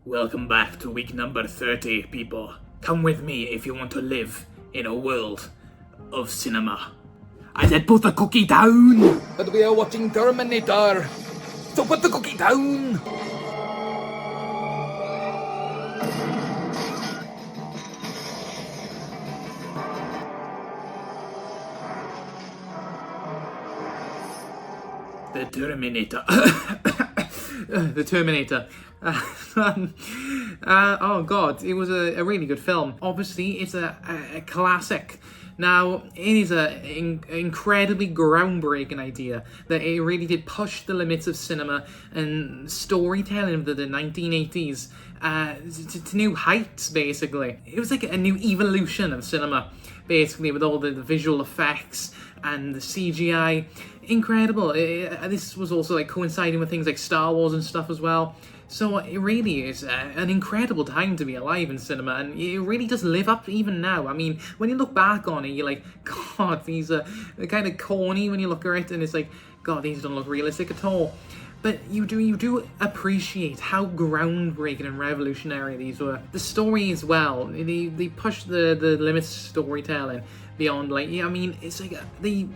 Welcome back to week number 30, people. Come with me if you want to live in a world of cinema. I said put the cookie down! But we are watching Terminator! So put the cookie down! The Terminator. The Terminator. Oh god, it was a really good film. Obviously, it's a classic. Now, it is an incredibly groundbreaking idea that it really did push the limits of cinema and storytelling of the 1980s to new heights, basically. It was like a new evolution of cinema, basically, with all the visual effects and the CGI. Incredible. This was also like coinciding with things like Star Wars and stuff as well. So it really is an incredible time to be alive in cinema, and it really does live up even now. I mean, when you look back on it, you're like, God, these are kind of corny when you look at it, and it's like, God, these don't look realistic at all. But you do appreciate how groundbreaking and revolutionary these were. The story as well, they pushed the limits of storytelling beyond, like, I mean, it's like they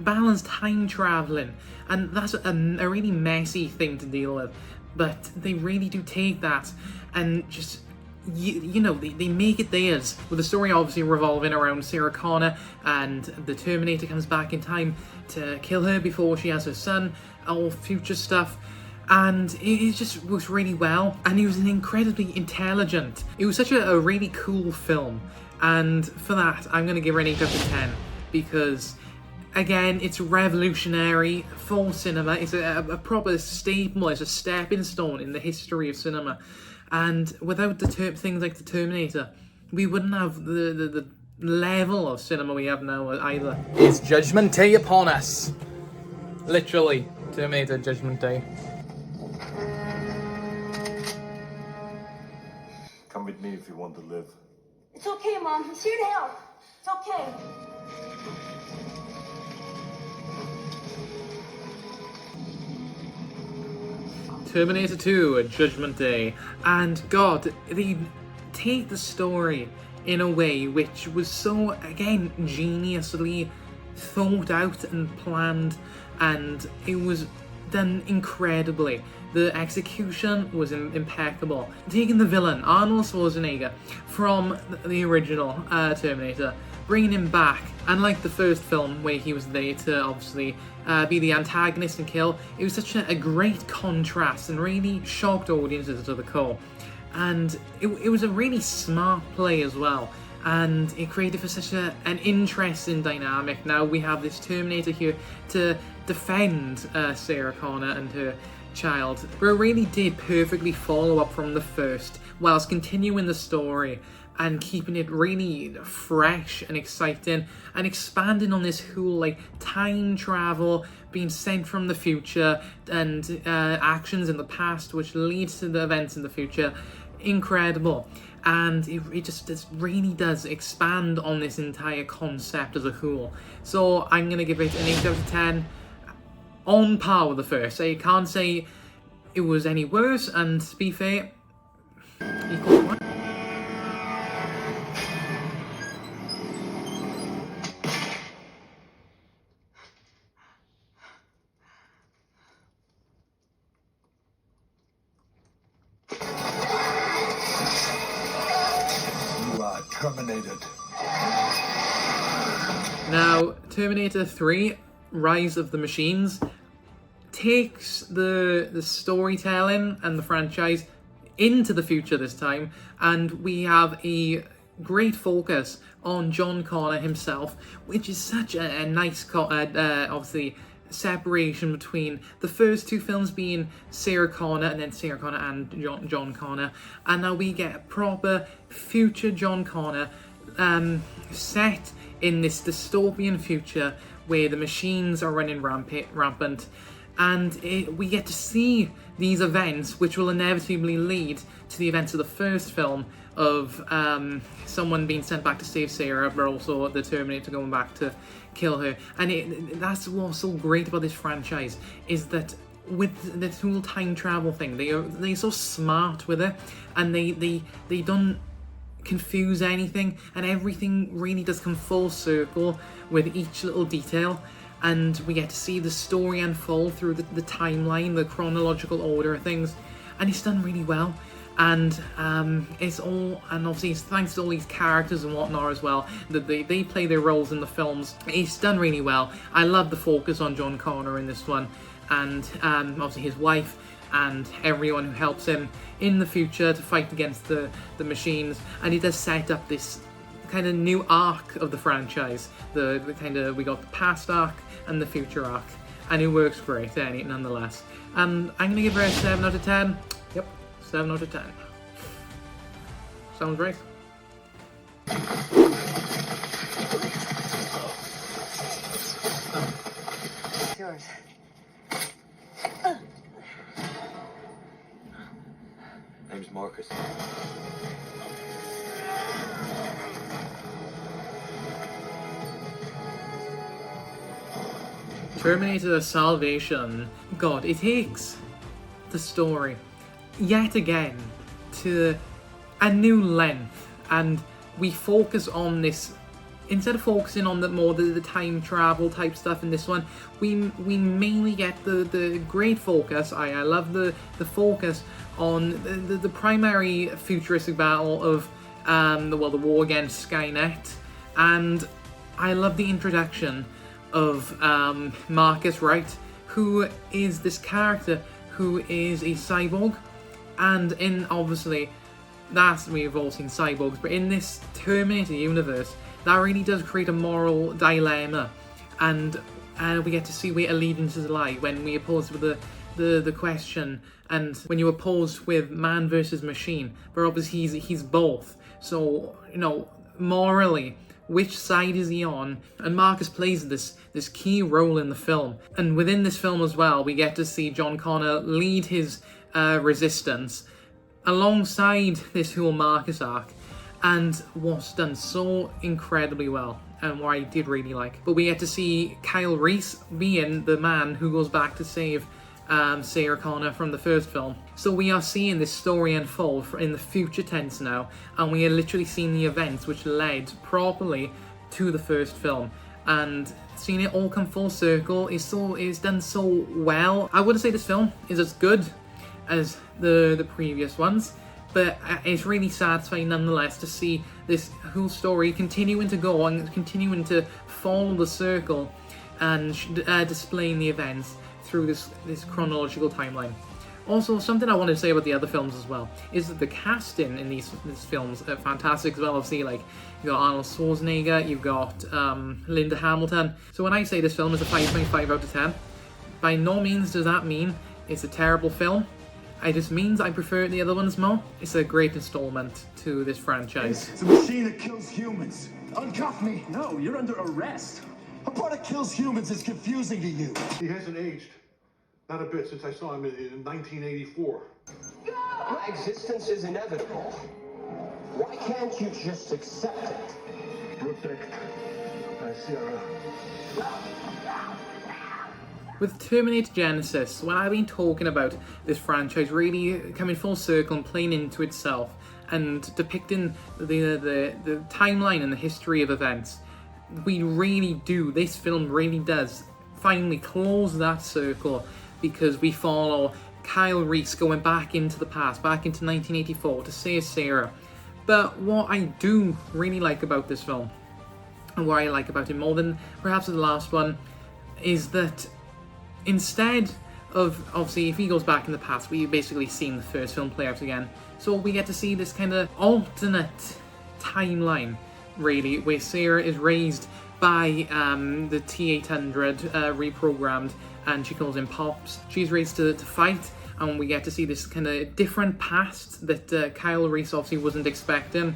balanced time traveling, and that's a really messy thing to deal with. But they really do take that and just, you know, they make it theirs. With the story obviously revolving around Sarah Connor, and the Terminator comes back in time to kill her before she has her son, all future stuff. And it just works really well. And he was an incredibly intelligent. It was such a really cool film. And for that, I'm going to give her an 8 out of 10. Because, again, it's revolutionary for cinema. It's a proper staple. It's a stepping stone in the history of cinema. And without the things like the Terminator, we wouldn't have the level of cinema we have now either. It's Judgment Day upon us. Literally, Terminator Judgment Day. Come with me if you want to live. It's okay, Mom. He's here to help. It's okay. Terminator 2, Judgment Day. And God, they take the story in a way which was so, again, geniusly thought out and planned, and it was done incredibly. The execution was impeccable. Taking the villain, Arnold Schwarzenegger, from the original Terminator, bringing him back, and like the first film where he was there to obviously be the antagonist and kill, it was such a great contrast and really shocked audiences to the core. And it was a really smart play as well, and it created for such an interesting dynamic. Now we have this Terminator here to defend Sarah Connor and her child, but it really did perfectly follow up from the first, whilst continuing the story and keeping it really fresh and exciting, and expanding on this whole like time travel, being sent from the future, and actions in the past which leads to the events in the future. Incredible. And it just really does expand on this entire concept as a whole. So I'm going to give it an 8 out of 10, on par with the first. I can't say it was any worse, and to be fair, equal one. You are terminated. Now, Terminator 3, Rise of the Machines, takes the storytelling and the franchise into the future this time, and we have a great focus on John Connor himself, which is such a nice, obviously, separation between the first two films being Sarah Connor and then Sarah Connor and John Connor, and now we get a proper future John Connor set in this dystopian future where the machines are running rampant, and we get to see these events which will inevitably lead to the events of the first film of someone being sent back to save Sarah, but also the Terminator going back to kill her. And that's what's so great about this franchise, is that with the whole time travel thing. They're so smart with it, and they don't confuse anything, and everything really does come full circle with each little detail, and we get to see the story unfold through the timeline, the chronological order of things, and it's done really well. And it's all, and obviously it's thanks to all these characters and whatnot as well, that they play their roles in the films. It's done really well. I love the focus on John Connor in this one, and obviously his wife and everyone who helps him in the future to fight against the machines. And it does set up this kind of new arc of the franchise. The kind of, we got the past arc and the future arc, and it works great nonetheless. And I'm gonna give it a 7 out of 10. Yep, 7 out of 10. Sounds great. It's yours. Name's Marcus. Terminator Salvation. God, it takes the story yet again to a new length, and we focus on this instead of focusing on the time travel type stuff in this one. We mainly get the great focus. I love the focus on the primary futuristic battle of the war against Skynet, and I love the introduction of Marcus Wright, who is this character who is a cyborg, and in obviously we've all seen cyborgs, but in this Terminator universe, that really does create a moral dilemma, and we get to see where allegiances lie when we oppose with the question, and when you oppose with man versus machine, but obviously he's both. So, you know, morally, which side is he on? And Marcus plays this key role in the film. And within this film as well, we get to see John Connor lead his resistance alongside this whole Marcus arc, and what's done so incredibly well, and what I did really like. But we get to see Kyle Reese being the man who goes back to save Sarah Connor from the first film. So we are seeing this story unfold in the future tense now, and we are literally seeing the events which led properly to the first film, and seeing it all come full circle is done so well. I wouldn't say this film is as good as the previous ones, but it's really satisfying nonetheless to see this whole story continuing to go and continuing to follow the circle and displaying the events through this chronological timeline. Also, something I wanted to say about the other films as well is that the casting in these films are fantastic as well. Obviously, like, you got Arnold Schwarzenegger, you've got Linda Hamilton. So when I say this film is a 5.5 out of 10, by no means does that mean it's a terrible film. It just means I prefer the other ones more. It's a great installment to this franchise. It's a machine that kills humans. Uncuff me. No, you're under arrest. A part that kills humans is confusing to you. He hasn't aged. Not a bit since I saw him in 1984. My existence is inevitable. Why can't you just accept it? Protect Sarah. With Terminator Genisys, when I've been talking about this franchise really coming full circle and playing into itself and depicting the timeline and the history of events, this film really does finally close that circle, because we follow Kyle Reese going back into the past, back into 1984 to save Sarah. But what I do really like about this film, and what I like about it more than perhaps the last one, is that instead of, obviously, if he goes back in the past, we've basically seen the first film play out again. So we get to see this kind of alternate timeline, really, where Sarah is raised by the T-800 reprogrammed, and she calls him Pops. She's raised to fight, and we get to see this kind of different past that Kyle Reese obviously wasn't expecting.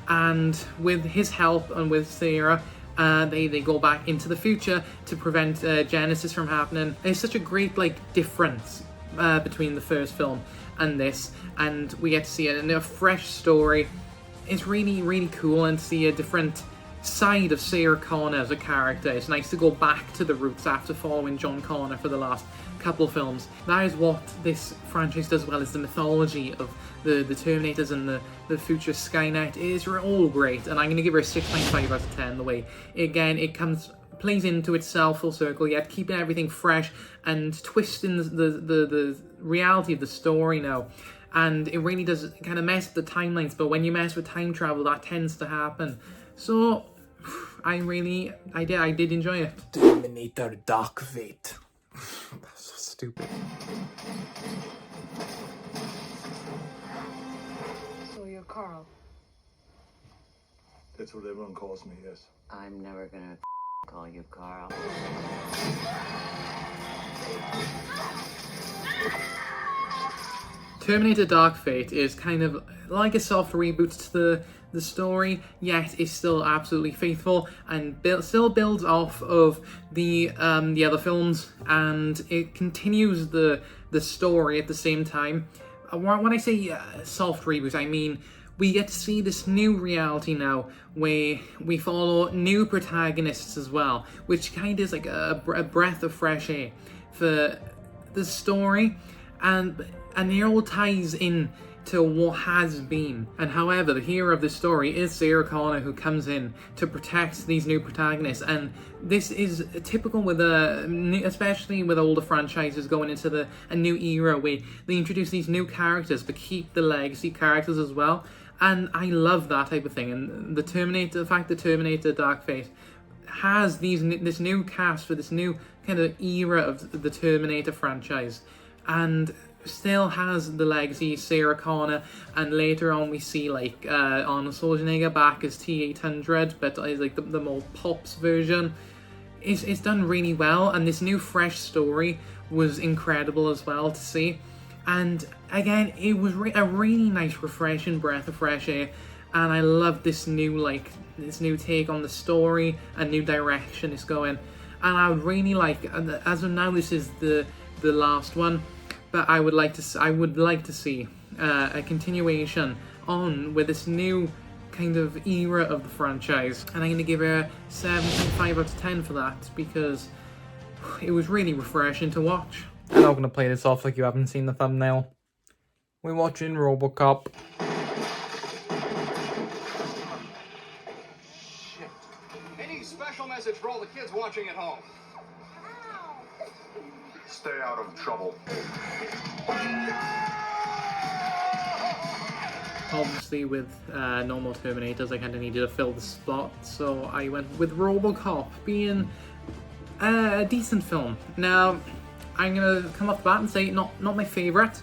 And with his help and with Sarah, they go back into the future to prevent Genisys from happening. It's such a great difference between the first film and this, and we get to see it in a fresh story. It's really, really cool, and see a different side of Sarah Connor as a character. It's nice to go back to the roots after following John Connor for the last couple films. That is what this franchise does well, is the mythology of the Terminators and the future Skynet. It is all great, and I'm going to give her a 6.5 out of 10. The way, again, it plays into itself full circle, yet keeping everything fresh and twisting the reality of the story now. And it really does kind of mess with the timelines, but when you mess with time travel, that tends to happen. So I did enjoy it. Terminator Dark Fate. That's so stupid. So you're Carl. That's what everyone calls me, yes. I'm never gonna call you Carl. Terminator Dark Fate is kind of like a soft reboot to the story, yet it's still absolutely faithful and still builds off of the other films, and it continues the story at the same time. When I say soft reboot, I mean we get to see this new reality now where we follow new protagonists as well, which kind of is like a breath of fresh air for the story, and it all ties in to what has been. And however, the hero of the story is Sarah Connor, who comes in to protect these new protagonists. And this is typical with especially with older franchises going into a new era where they introduce these new characters but keep the legacy characters as well. And I love that type of thing. And the fact that Terminator Dark Fate has this new cast for this new kind of era of the Terminator franchise, and still has the legacy Sarah Connor, and later on we see like Arnold Schwarzenegger back as T-800, but is like the more pops version. It's done really well, and this new fresh story was incredible as well to see. And again, it was a really nice, refreshing breath of fresh air, and I love this new take on the story and new direction it's going. And I would really like, as of now, this is the last one, but I would like to see a continuation on with this new kind of era of the franchise, and I'm going to give it a 7.5 out of 10 for that, because it was really refreshing to watch. I'm not gonna play this off like you haven't seen the thumbnail. We're watching RoboCop. Shit. Any special message for all the kids watching at home? Stay out of trouble. Obviously, with no more Terminators, I kind of needed to fill the spot, so I went with RoboCop being a decent film. Now, I'm gonna come off the bat and say not my favourite,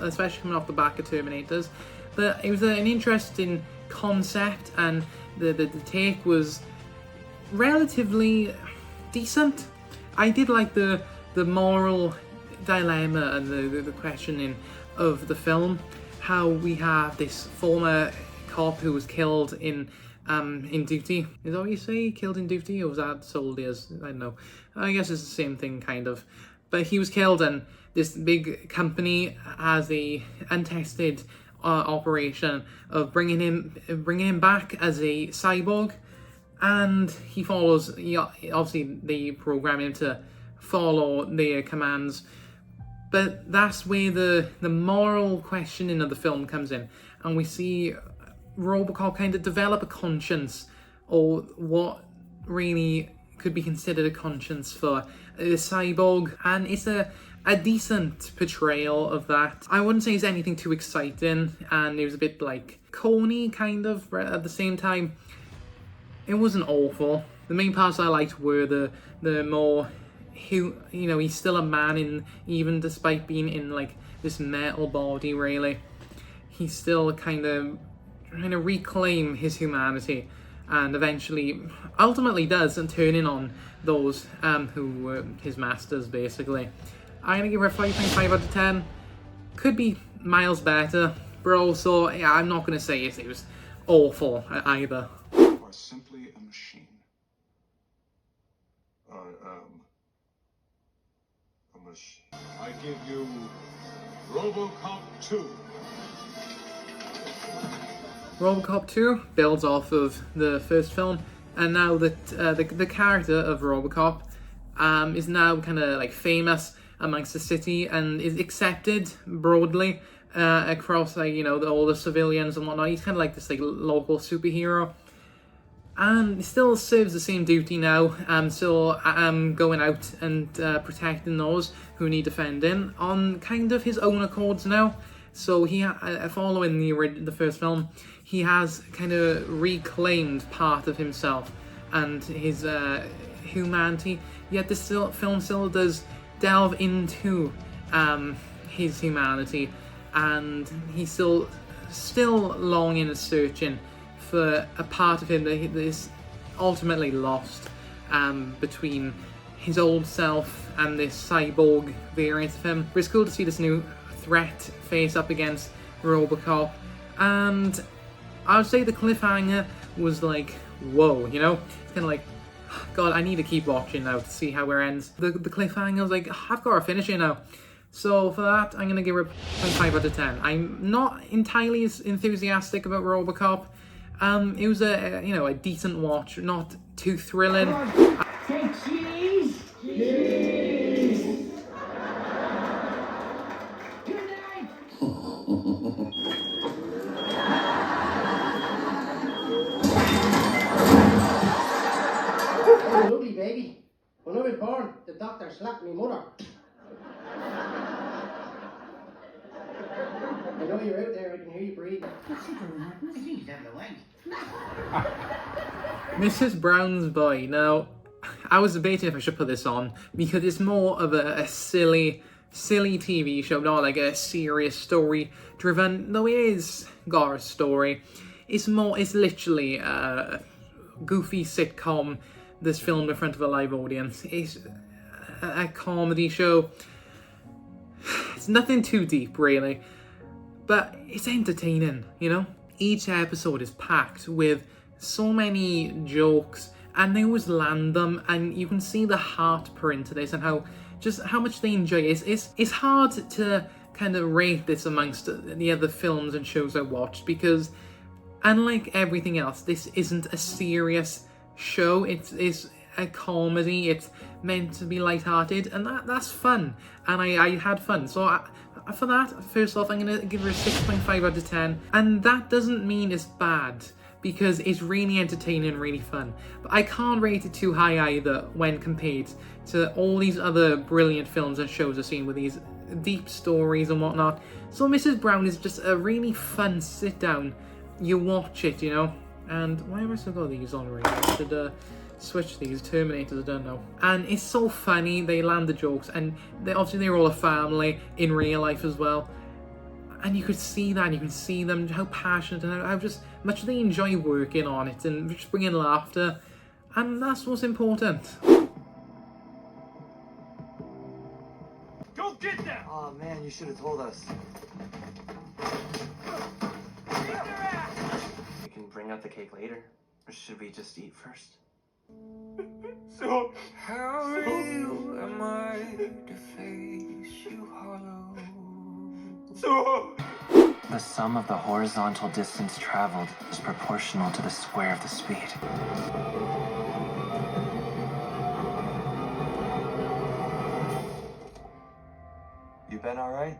especially coming off the back of Terminators, but it was an interesting concept, and the take was relatively decent. I did like the moral dilemma and the questioning of the film. How we have this former cop who was killed in duty. Is that what you say? Killed in duty? Or was that soldiers? I don't know. I guess it's the same thing, kind of. But he was killed, and this big company has a untested operation of bringing him back as a cyborg, and he obviously they program him to follow their commands. But that's where the moral questioning of the film comes in, and we see RoboCop kind of develop a conscience, or what really could be considered a conscience for a cyborg, and it's a decent portrayal of that. I wouldn't say it's anything too exciting, and it was a bit like corny kind of, but at the same time it wasn't awful. The main parts I liked were the more, he's still a man, even despite being in like this metal body, really. He's still kind of trying to reclaim his humanity, and ultimately does, and turning on those who were his masters, basically. I'm gonna give her a 5.5 out of 10. Could be miles better, but also, yeah, I'm not gonna say it was awful either. You are simply a machine. I am a machine. I give you RoboCop 2. RoboCop 2 builds off of the first film, and now that the character of RoboCop is now kind of like famous, amongst the city and is accepted broadly across, like, you know, all the civilians and whatnot. He's kind of like this like local superhero. And he still serves the same duty now, still going out and protecting those who need defending on kind of his own accords now. So he, following the first film, he has kind of reclaimed part of himself and his humanity. Yet this film still does delve into his humanity, and he's still longing and searching for a part of him that is ultimately lost between his old self and this cyborg variant of him. But it's cool to see this new threat face up against RoboCop, and I would say the cliffhanger was like, whoa, you know? It's kind of like, God, I need to keep watching now to see how it ends. The cliffhanger was like, I've got to finish it now. So for that, I'm going to give it a 0.5 out of 10. I'm not entirely as enthusiastic about RoboCop. It was a decent watch, not too thrilling. Say cheese! Cheese! Good night! You're ugly, baby. When I was born, the doctor slapped me mother. I know you're out there, I can hear you breathing. What's he doing? I think he's having a wank. Mrs. Brown's Boy. Now, I was debating if I should put this on because it's more of a silly TV show, not like a serious story driven, though it is Gar's story. It's literally a goofy sitcom that's filmed in front of a live audience. It's a comedy show. It's nothing too deep, really, but it's entertaining, you know? Each episode is packed with so many jokes, and they always land them, and you can see the heart put into this and how much they enjoy it. It's hard to kind of rate this amongst the other films and shows I watched, because unlike everything else, this isn't a serious show. It's a comedy. It's meant to be lighthearted, and that's fun, and I had fun. So for that, first off, I'm going to give it a 6.5 out of 10, and that doesn't mean it's bad, because it's really entertaining and really fun. But I can't rate it too high either when compared to all these other brilliant films and shows I've seen with these deep stories and whatnot. So Mrs. Brown is just a really fun sit down. You watch it, you know? And why have I still got these on right now? I should switch these. Terminators, I don't know. And it's so funny, they land the jokes, and they're all a family in real life as well. And you could see that, and you can see them, how passionate and how just much they enjoy working on it and just bringing laughter. And that's what's important. Go get them! Oh man, you should have told us. We can bring out the cake later, or should we just eat first? So, How real am I to face you hollow? so... The sum of the horizontal distance traveled is proportional to the square of the speed. You been all right?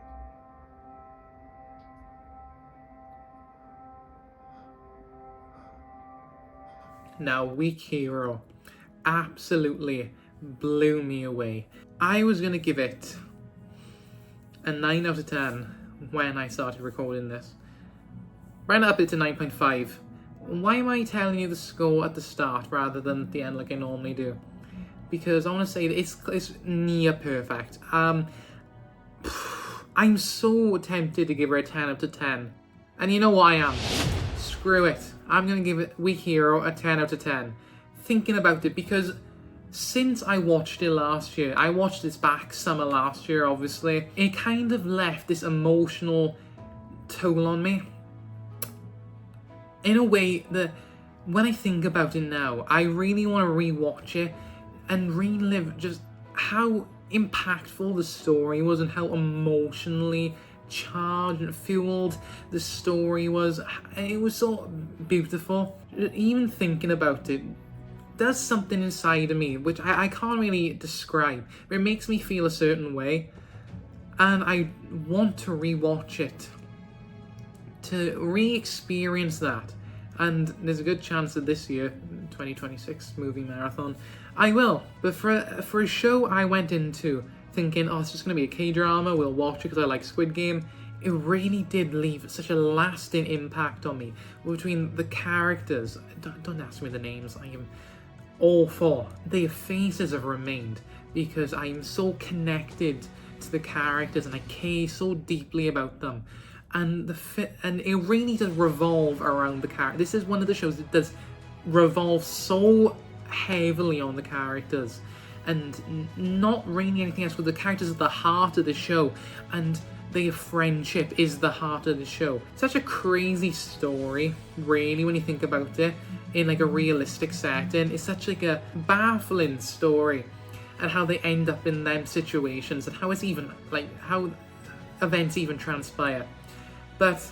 Now, Weak Hero absolutely blew me away. I was going to give it a 9 out of 10 when I started recording this. Ran up it to 9.5. Why am I telling you the score at the start rather than at the end like I normally do? Because I want to say that it's near perfect. I'm so tempted to give her a 10 out of 10. And you know what I am? Screw it. I'm going to give it Weak Hero a 10 out of 10. Thinking about it, because since I watched it last year, I watched this back summer last year, obviously, it kind of left this emotional toll on me. In a way that, when I think about it now, I really want to rewatch it and relive just how impactful the story was and how emotionally charged and fueled the story was. It was so beautiful. Even thinking about it does something inside of me, which I can't really describe, but it makes me feel a certain way, and I want to rewatch it, to re-experience that, and there's a good chance that this year, 2026 movie marathon, I will. But for a show I went into thinking, oh, it's just going to be a K-drama, we'll watch it because I like Squid Game, it really did leave such a lasting impact on me. Between the characters, don't ask me the names, I am awful. Their faces have remained because I am so connected to the characters and I care so deeply about them. And and it really does revolve around the character. This is one of the shows that does revolve so heavily on the characters and not really anything else, but the characters are the heart of the show, and their friendship is the heart of the show. Such a crazy story, really, when you think about it, in like a realistic setting. It's such like a baffling story, and how they end up in them situations, and how it's even, like, how events even transpire. But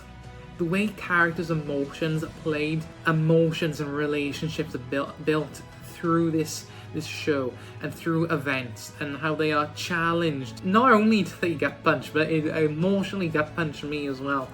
the way characters' emotions are played, emotions and relationships are built through this show and through events, and how they are challenged. Not only do they gut punch, but it emotionally gut punch me as well.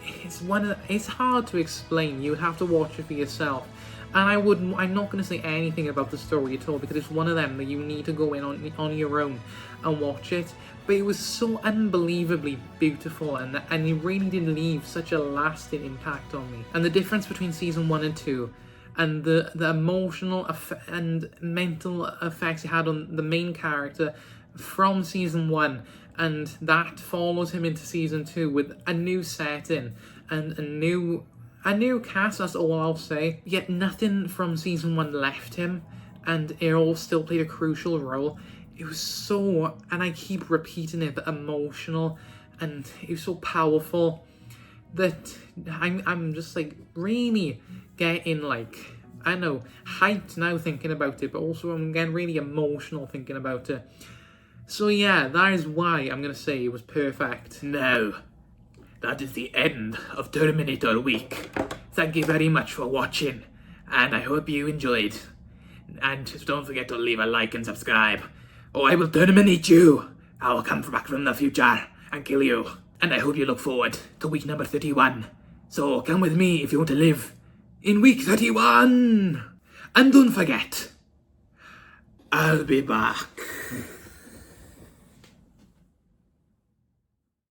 It's hard to explain. You have to watch it for yourself. And I'm not going to say anything about the story at all, because it's one of them that you need to go in on your own and watch it. But it was so unbelievably beautiful, and it really did leave such a lasting impact on me. And the difference between season 1 and 2, and the emotional and mental effects he had on the main character from season 1, and that follows him into season 2 with a new setting and a new cast, that's all I'll say. Yet nothing from season 1 left him, and it all still played a crucial role. It was so, and I keep repeating it, but emotional, and it was so powerful that I'm just like really getting like, I don't know, hyped now thinking about it, but also I'm getting really emotional thinking about it. So yeah, that is why I'm gonna say it was perfect. Now, that is the end of Terminator Week. Thank you very much for watching, and I hope you enjoyed. And don't forget to leave a like and subscribe, or I will terminate you. I will come back from the future and kill you. And I hope you look forward to week number 31. So come with me if you want to live in week 31. And don't forget, I'll be back.